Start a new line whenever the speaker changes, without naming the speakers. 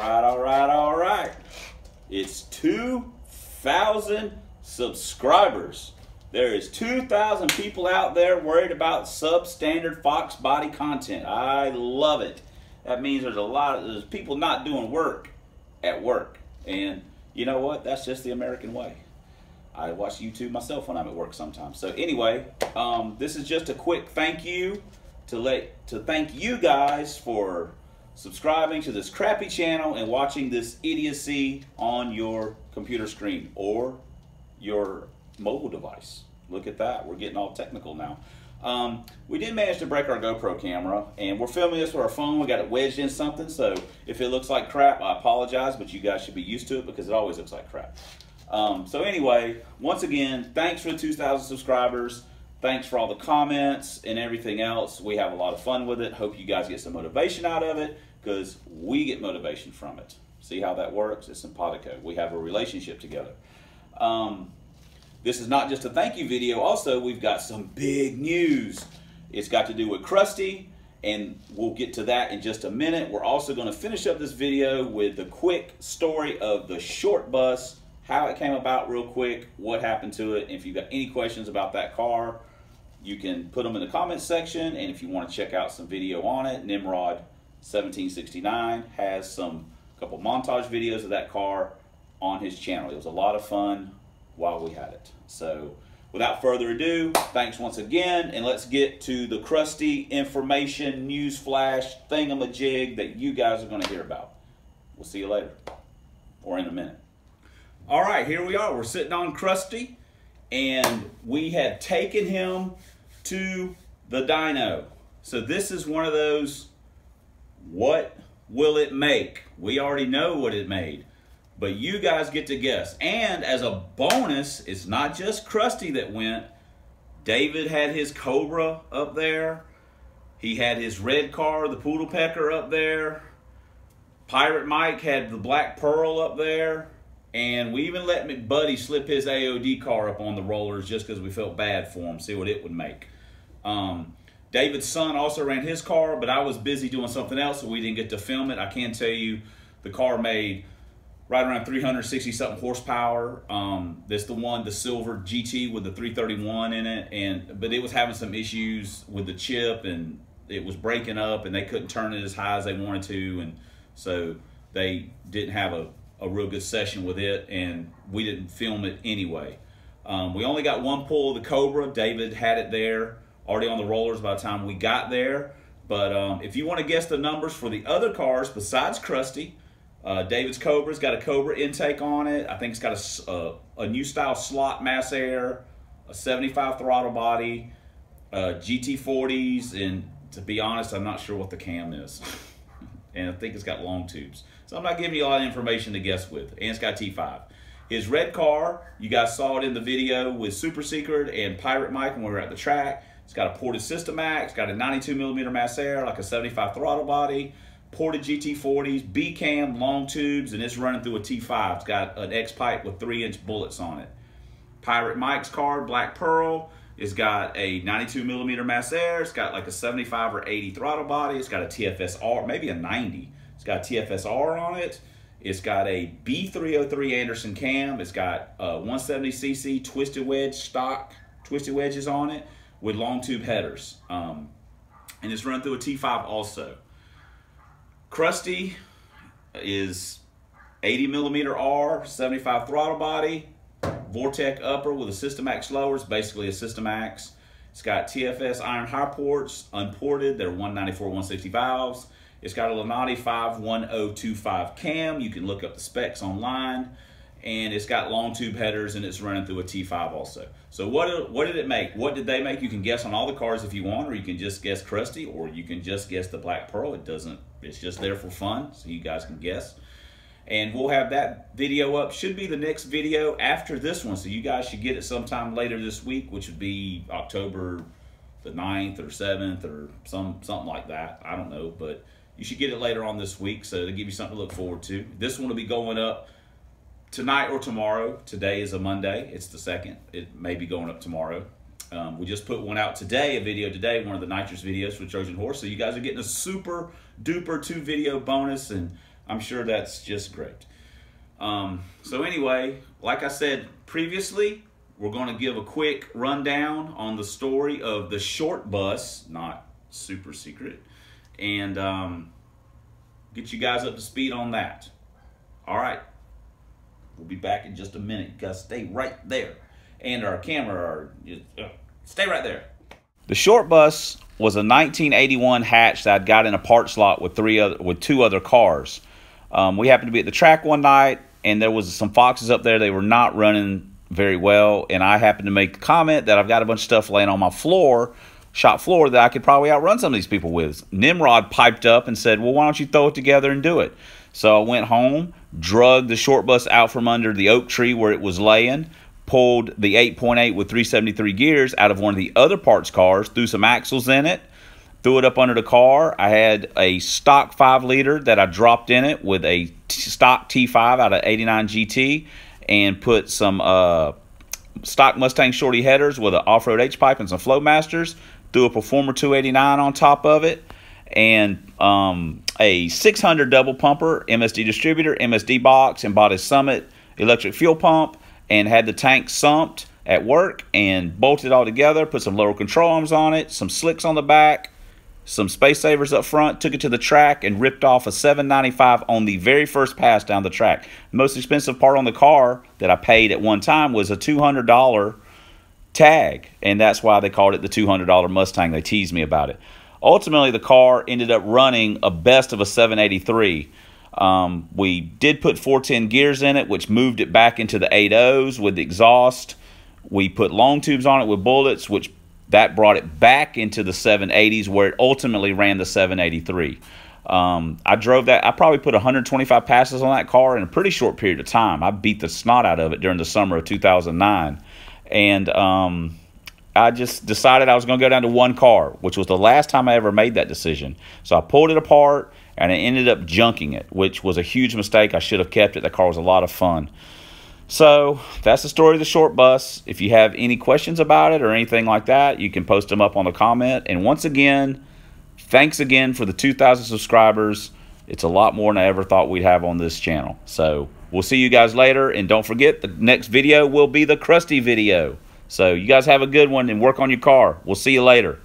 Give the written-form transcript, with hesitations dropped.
All right. It's 2,000 subscribers. There is 2,000 people out there worried about substandard Fox body content. I love it. That means there's people not doing work at work. And you know what? That's just the American way. I watch YouTube myself when I'm at work sometimes. So anyway, this is just a quick thank you to thank you guys for subscribing to this crappy channel and watching this idiocy on your computer screen or your mobile device. Look at that. We're getting all technical now. We did manage to break our GoPro camera, and we're filming this with our phone. We got it wedged in something, so if it looks like crap, I apologize, but you guys should be used to it because it always looks like crap. So anyway, once again, thanks for the 2,000 subscribers. Thanks for all the comments and everything else. We have a lot of fun with it. Hope you guys get some motivation out of it because we get motivation from it. See how that works? It's simpatico. We have a relationship together. This is not just a thank you video. Also, we've got some big news. It's got to do with kRUsTY, and we'll get to that in just a minute. We're also going to finish up this video with the quick story of the short bus, how it came about real quick, what happened to it. And if you've got any questions about that car, you can put them in the comments section. And if you want to check out some video on it, Nimrod 1769 has a couple montage videos of that car on his channel. It was a lot of fun while we had it. So without further ado, thanks once again, and let's get to the kRUsTY information news flash thingamajig that you guys are going to hear about. We'll see you later, or in a minute. All right, here we are. We're sitting on kRUsTY, and we have taken him to the dyno. So this is one of those, what will it make? We already know what it made, but you guys get to guess. And as a bonus, it's not just kRUsTY that went. David had his Cobra up there. He had his red car, the Poodle Pecker, up there. Pirate Mike had the Black Pearl up there. And we even let McBuddy slip his AOD car up on the rollers just because we felt bad for him, see what it would make. David's son also ran his car, but I was busy doing something else, so we didn't get to film it. I can tell you the car made right around 360-something horsepower. That's the silver GT with the 331 in it, but it was having some issues with the chip, and it was breaking up, and they couldn't turn it as high as they wanted to, and so they didn't have a real good session with it, and we didn't film it anyway. We only got one pull of the Cobra. David had it there, already on the rollers by the time we got there. But if you want to guess the numbers for the other cars besides kRUsTY, David's Cobra's got a Cobra intake on it. I think it's got a new style slot mass air, a 75 throttle body, GT40s, and to be honest, I'm not sure what the cam is. And I think it's got long tubes. So I'm not giving you a lot of information to guess with. And it's got T5. His red car, you guys saw it in the video with Super Secret and Pirate Mike when we were at the track. It's got a ported Systemax, got a 92mm mass air, like a 75 throttle body, ported GT40s, B-cam, long tubes, and it's running through a T5. It's got an X-pipe with 3-inch bullets on it. Pirate Mike's car, Black Pearl, it's got a 92mm mass air. It's got like a 75 or 80 throttle body. It's got a TFSR, maybe a 90. It's got a TFSR on it. It's got a B303 Anderson cam. It's got 170cc twisted wedge stock, twisted wedges on it with long tube headers. And it's run through a T5 also. kRUsTY is 80mm R, 75 throttle body, Vortec upper with a Systemax lower. It's basically a Systemax. It's got TFS iron high ports, unported. They're 194, 160 valves. It's got a Lenati 51025 cam. You can look up the specs online. And it's got long tube headers, and it's running through a T5 also. So what did it make? What did they make? You can guess on all the cars if you want, or you can just guess kRUsTY, or you can just guess the Black Pearl. It's just there for fun, so you guys can guess. And we'll have that video up. Should be the next video after this one, so you guys should get it sometime later this week, which would be October the 9th or 7th or something like that. I don't know, but you should get it later on this week, so to give you something to look forward to. This one will be going up tonight or tomorrow. Today is a Monday. It's the 2nd. It may be going up tomorrow. We just put one out today, a video today, one of the nitrous videos for Trojan Horse. So you guys are getting a super duper 2 video bonus, and I'm sure that's just great. So anyway, like I said previously, we're going to give a quick rundown on the story of the short bus, not super secret, and get you guys up to speed on that. All right. We'll be back in just a minute. You guys stay right there. And our camera, stay right there. The short bus was a 1981 hatch that I'd got in a parts lot with two other cars. We happened to be at the track one night, and there was some Foxes up there. They were not running very well, and I happened to make the comment that I've got a bunch of stuff laying on my shop floor, that I could probably outrun some of these people with. Nimrod piped up and said, well, why don't you throw it together and do it? So I went home, drugged the short bus out from under the oak tree where it was laying, pulled the 8.8 with 373 gears out of one of the other parts cars, threw some axles in it, threw it up under the car. I had a stock 5-liter that I dropped in it with a stock T5 out of 89 GT, and put some stock Mustang shorty headers with an off-road H-pipe and some Flowmasters, threw a Performer 289 on top of it, and a 600 double pumper, MSD distributor, MSD box, and bought a Summit electric fuel pump, and had the tank sumped at work and bolted all together, put some lower control arms on it, some slicks on the back, some space savers up front, took it to the track and ripped off a 795 on the very first pass down the track. The most expensive part on the car that I paid at one time was a $200 tag, and that's why they called it the $200 Mustang. They teased me about it. Ultimately, the car ended up running a best of a 783. We did put 410 gears in it, which moved it back into the 8.0s with the exhaust. We put long tubes on it with bullets, which that brought it back into the 780s, where it ultimately ran the 783. I drove that. I probably put 125 passes on that car in a pretty short period of time. I beat the snot out of it during the summer of 2009. And I just decided I was going to go down to one car, which was the last time I ever made that decision. So I pulled it apart, and I ended up junking it, which was a huge mistake. I should have kept it. That car was a lot of fun. So that's the story of the short bus. If you have any questions about it or anything like that, you can post them up on the comment. And once again, thanks again for the 2,000 subscribers. It's a lot more than I ever thought we'd have on this channel. So we'll see you guys later. And don't forget, the next video will be the kRUsTY video. So you guys have a good one and work on your car. We'll see you later.